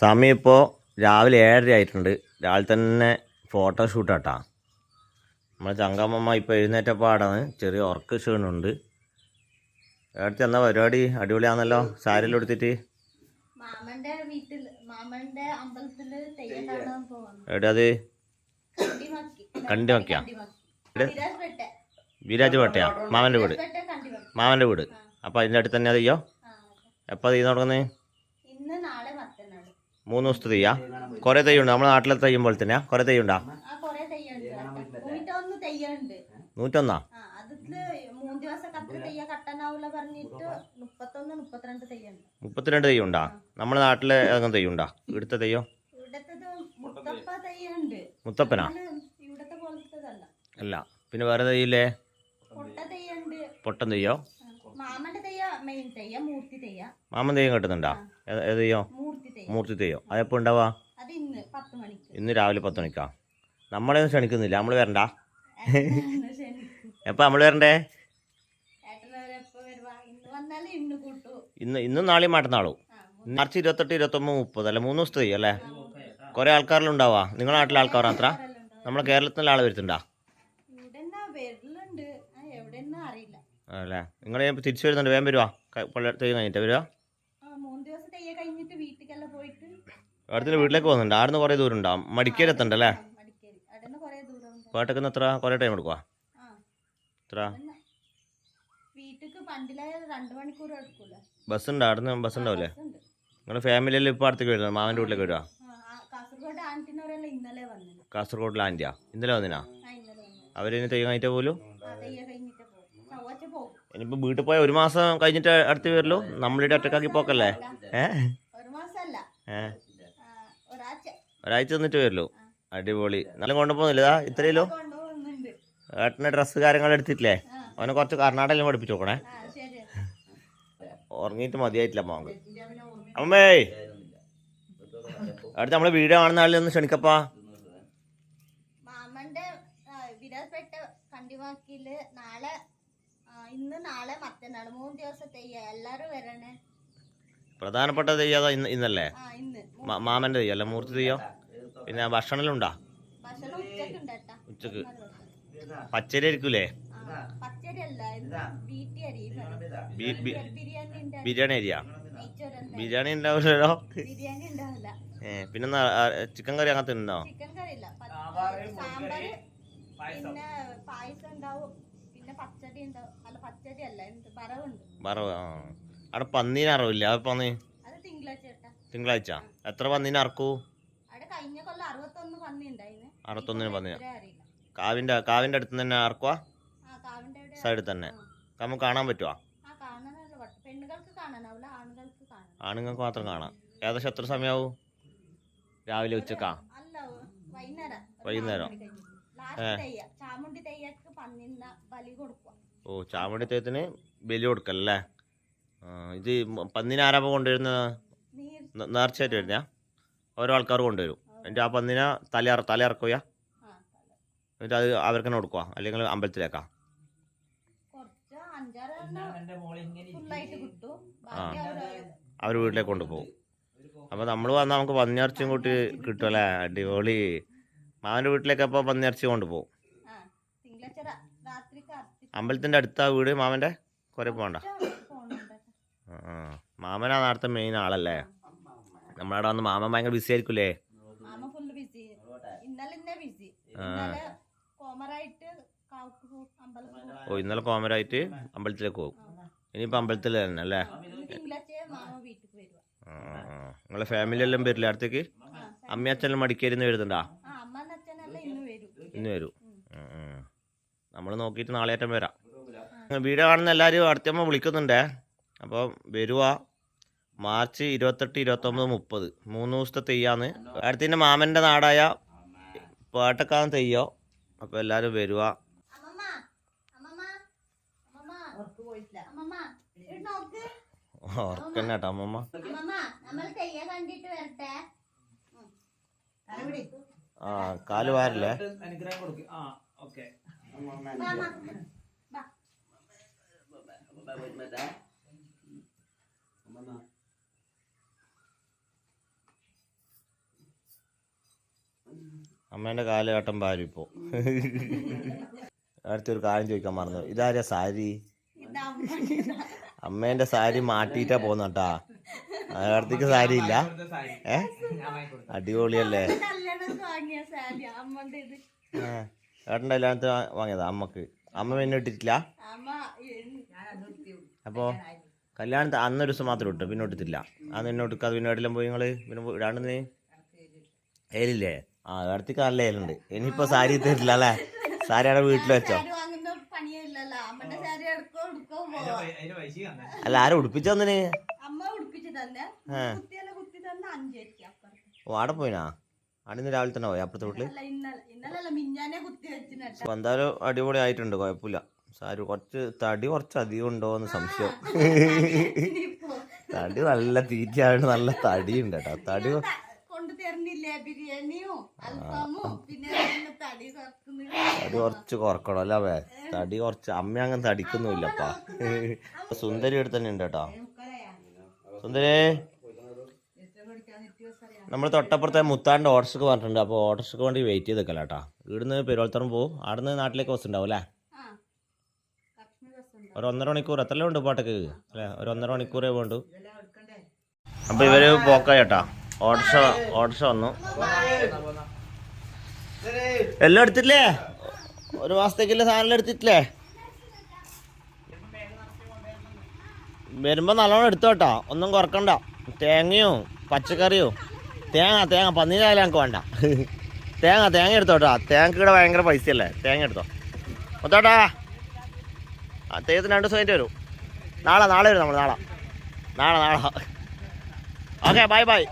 സമയം ഇപ്പോൾ രാവിലെ 7:30 ആയിട്ടുണ്ട്. രാവിലെ തന്നെ ഫോട്ടോഷൂട്ടാട്ടാ. നമ്മളെ ചങ്കമ്മ ഇപ്പോൾ എഴുന്നേറ്റ പാടാണ്. ചെറിയ ഉറക്ക ക്ഷീണമുണ്ട്. ഏടത്തി എന്നാ പരിപാടി? അടിപൊളിയാണല്ലോ സാരിയെല്ലാം എടുത്തിട്ട്. എവിടെ അത്? കണ്ടിമക്കിയാ? വിരാജ് പേട്ടയാ? മാമൻ്റെ വീട്. അപ്പം അതിൻ്റെ അടുത്ത് തന്നെ തെയ്യോ? എപ്പോൾ തെയ്യം തുടങ്ങുന്നത്? 3 ദിവസത്തെ തെയ്യാ? കുറേ തെയ്യമുണ്ട് നമ്മുടെ നാട്ടിലെ തെയ്യം പോലെ തന്നെയാ? കുറേ തെയ്യമുണ്ടാ? 101? 32 തെയ്യമുണ്ടാ? നമ്മുടെ നാട്ടിലെ ഏതെങ്കിലും തെയ്യമുണ്ടാ? ഇവിടുത്തെ തെയ്യോ? മുത്തപ്പനാ? അല്ല, പിന്നെ വേറെ തെയ്യില്ലേ? പൊട്ടൻ തെയ്യോ? മാമൻ തെയ്യം കെട്ടുന്നുണ്ടാ? ഏത് തെയ്യോ? മൂർത്തി തെയ്യോ? അതെപ്പോ ഉണ്ടാവാ? ഇന്ന് രാവിലെ 10 മണിക്കാ? നമ്മളെയൊന്നും ക്ഷണിക്കുന്നില്ല. നമ്മൾ വരണ്ട? എപ്പോൾ നമ്മൾ വരണ്ടേ? ഇന്നും നാളെയും മറ്റന്നാളും. മാർച്ച് 28, 29, 30 അല്ല 3 ദിവസത്തെ തെയ്യം അല്ലേ? കുറേ ആൾക്കാരെല്ലാം ഉണ്ടാവാ? നിങ്ങളുടെ നാട്ടിലെ ആൾക്കാർ അത്ര? നമ്മളെ കേരളത്തിലുള്ള ആൾ വരുത്തുണ്ടാ? അല്ലേ? നിങ്ങൾ തിരിച്ചു വരുന്നുണ്ട്? വേഗം വരുവാ? തെയ്യം കഴിഞ്ഞിട്ട് വരുവാ? അടുത്ത വീട്ടിലേക്ക് പോകുന്നുണ്ട്. ആടുന്ന് കുറേ ദൂരം ഉണ്ടാവും. മടിക്കേരി എത്തണ്ടല്ലേ? പേട്ടക്കുന്ന് എത്ര കുറേ ടൈം എടുക്കുവാ? എത്ര ബസ് ഉണ്ടോ? അവിടുന്ന് ബസ് ഉണ്ടാവില്ലേ? നിങ്ങളുടെ ഫാമിലിയെല്ലാം ഇപ്പോൾ അടുത്തേക്ക് വരുന്നത്? മാമൻ്റെ വീട്ടിലേക്ക് വരുവാ? കാസർഗോഡിലെ ആൻറ്റിയാ? ഇന്നലെ വന്നിനാ? അവരിനി തെയ്യം കഴിഞ്ഞിട്ടേ പോലും? ഇനിയിപ്പോൾ വീട്ടിൽ പോയാൽ 1 മാസം കഴിഞ്ഞിട്ട് അടുത്ത് വരുള്ളൂ? നമ്മളിവിടെ ഒറ്റക്കാക്കി പോക്കല്ലേ? ഒരാഴ്ച നിന്നിട്ട് വരുള്ളൂ. അടിപൊളി. നല്ല കൊണ്ടുപോകുന്നില്ല ഇത്രയല്ലോ? ഏട്ടൻ്റെ ഡ്രസ്സ് കാര്യങ്ങൾ എടുത്തിട്ടില്ലേ? അവനെ കുറച്ച് കർണാടകയിലും പഠിപ്പിച്ചു നോക്കണേ. ഉറങ്ങിയിട്ട് മതിയായിട്ടില്ല മോങ്ക്. അമ്മേ അടുത്ത് നമ്മളെ വീഡിയോ കാണുന്ന ആളിൽ ഒന്ന് ക്ഷണിക്കപ്പാ. പ്രധാനപ്പെട്ട തെയ്യാ ഇന്നല്ലേ? മാമന്റെ തെയ്യോ? അല്ല മൂർത്തി തെയ്യോ? പിന്നെ ഭക്ഷണം ഉണ്ടാ? ഉച്ചക്ക് പച്ചരി ആയിരിക്കൂലേ? ബിരിയാണി അരിയാ? ബിരിയാണി ഉണ്ടാവില്ലല്ലോ. പിന്നെന്താ ചിക്കൻ കറി അങ്ങനത്തെ ഉണ്ടോ? വറവ്. അവിടെ പന്നീന് അറവില്ല? അത് പന്നി തിങ്കളാഴ്ച എത്ര പന്നീനെ അറക്കൂ? 61 പന്നി. കാവിന്റെ അടുത്ത് തന്നെ അറക്കുവാ? സൈഡിൽ തന്നെ നമുക്ക് കാണാൻ പറ്റുവാ? ആണുങ്ങൾക്ക് മാത്രം കാണാം. ഏകദേശം എത്ര സമയമാവും? രാവിലെ ഉച്ചക്കാ? വൈകുന്നേരം? ഓ, ചാമുണ്ടി തെയ്യത്തിന് ബലി കൊടുക്കല്ലേ? ഇത് പന്നിനെ ആരാപ്പം കൊണ്ടുവരുന്നത്? നേർച്ചയായിട്ട് വരുന്ന ഓരോ ആൾക്കാർ കൊണ്ടുവരും. എന്നിട്ട് ആ പന്നിനെ തല ഇറക്കുക. എന്നിട്ട് അത് അവർക്ക് തന്നെ കൊടുക്കുക? അല്ലെങ്കിൽ അമ്പലത്തിലേക്കാ? അവർ വീട്ടിലേക്ക് കൊണ്ടുപോകും. അപ്പോൾ നമ്മൾ വന്നാൽ നമുക്ക് പന്നിയിറച്ചിയും കൂട്ടി കിട്ടും അല്ലേ? അടിപൊളി. മാമൻ്റെ വീട്ടിലേക്ക് അപ്പോൾ പന്നിയിറച്ചി കൊണ്ടുപോകും. അമ്പലത്തിൻ്റെ അടുത്താ വീട് മാമൻ്റെ? കുറേ പോകണ്ട? മാമനാ നേരത്തെ മെയിൻ ആളല്ലേ? നമ്മളവിടെ വന്ന് മാമൻ ഭയങ്കര ബിസി ആയിരിക്കൂലേ? ഓ, ഇന്നലെ കോമരായിട്ട് അമ്പലത്തിലേക്ക് പോകും. ഇനിയിപ്പോൾ അമ്പലത്തിൽ തന്നെ അല്ലേ? നിങ്ങളെ ഫാമിലി എല്ലാം വരില്ലേ അടുത്തേക്ക്? അമ്മയും അച്ഛനെല്ലാം മടിക്കേരിന്ന് വരുന്നുണ്ടാ? ഇന്ന് വരും. നമ്മൾ നോക്കിയിട്ട് നാളെ ആറ്റം വരാം. വീഡിയോ കാണുന്ന എല്ലാവരും അടുത്തമ്മ വിളിക്കുന്നുണ്ടേ. അപ്പോൾ വരുവാ. മാർച്ച് 28, 29, 30 3 ദിവസത്തെ തെയ്യാന്ന്. അടുത്തിൻ്റെ മാമൻ്റെ നാടായ പേട്ടക്കാന്ന് തെയ്യോ. അപ്പോൾ എല്ലാവരും വരുവാ. ഓർക്കന്നെ കേട്ടോ അമ്മമ്മ. ആ, കാല് വാരല്ലേ? അമ്മേൻ്റെ കാലഘട്ടം പാരും ഇപ്പോൾ. അടുത്തൊരു കാര്യം ചോദിക്കാൻ മറന്നു. ഇതാരാ സാരി? അമ്മേൻ്റെ സാരി മാറ്റിയിട്ടാ പോന്നട്ടാ. അടുത്തേക്ക് സാരി ഇല്ല. അടിപൊളിയല്ലേ? ഏട്ടൻ്റെ കല്യാണത്തിന് വാങ്ങിയതാ അമ്മക്ക്. അമ്മ പിന്നെ ഇട്ടിട്ടില്ല. അപ്പോൾ കല്യാണത്തിന് അന്നൊരു ദിവസം മാത്രം ഇട്ടു, പിന്നെ ഇട്ടിട്ടില്ല. അന്ന് എന്നോട്ട് അത് പിന്നെ എവിടെയെല്ലാം പോയി നിങ്ങൾ? പിന്നെ ഇടാണ്ട് ഏലില്ലേ? അടുത്തേക്ക് നല്ല ഏലുണ്ട്. ഇനിയിപ്പോൾ സാരി തരില്ല അല്ലേ? സാരി അവിടെ വീട്ടിൽ വെച്ചോ? അല്ല, ആരും ഉടുപ്പിച്ചു തന്നിന്? ഓ, ആടെ പോയിനാ? അവിടെ നിന്ന് രാവിലെ തന്നെ പോയി അപ്പുറത്തെ വീട്ടില്? എന്തായാലും അടിപൊളി ആയിട്ടുണ്ട്, കുഴപ്പമില്ല. സാരി കുറച്ച് അധികം ഉണ്ടോ എന്ന് സംശയം. തടി നല്ല തീറ്റയായിട്ട് നല്ല തടിയുണ്ട് കേട്ടോ. തടി കുറച്ച് കുറക്കണം അല്ലേ? തടി കുറച്ച്. അമ്മ അങ്ങനെ തടിക്കുന്നുമില്ലപ്പാ. സുന്ദരി അടുത്ത് തന്നെ ഉണ്ട് കേട്ടോ. സുന്ദരി, നമ്മൾ തൊട്ടപ്പുറത്തെ മുത്താണ്ട് ഓട്ടർഷക്ക് പറഞ്ഞിട്ടുണ്ട്. അപ്പോൾ ഓട്ടർഷക്ക് വേണ്ടി വെയിറ്റ് ചെയ്ത് നിൽക്കല കേട്ടോ. ഇവിടുന്ന് പെരുവളത്തറം പോകും, അവിടുന്ന് നാട്ടിലേക്ക് ബസ് ഉണ്ടാവും അല്ലേ? ഒരു 1.5 മണിക്കൂർ എത്രയല്ലേ ഉണ്ട് പാട്ടൊക്കെ അല്ലേ? ഒരു 1.5 മണിക്കൂറേ വേണ്ടു. അപ്പോൾ ഇവര് പോക്കായി കേട്ടാ. ഓട്ടർഷ വന്നു. എല്ലാം എടുത്തിട്ടില്ലേ? ഒരു മാസത്തേക്കുള്ള സാധനം എടുത്തിട്ടില്ലേ? വരുമ്പോൾ നല്ലോണം എടുത്തോട്ടാ, ഒന്നും കുറക്കണ്ട. തേങ്ങയോ പച്ചക്കറിയോ? തേങ്ങ പന്നീരായാലും ഞങ്ങൾക്ക് വേണ്ട. തേങ്ങ എടുത്തോട്ടാ. തേങ്ങ ഇവിടെ ഭയങ്കര പൈസയല്ലേ? തേങ്ങ എടുത്തോ മൊത്തോട്ടാ. തെയ്യത്തിന് 2 ദിവസം കഴിഞ്ഞിട്ട് വരും. നാളെ വരും നമ്മൾ. നാളെ. Okay, by.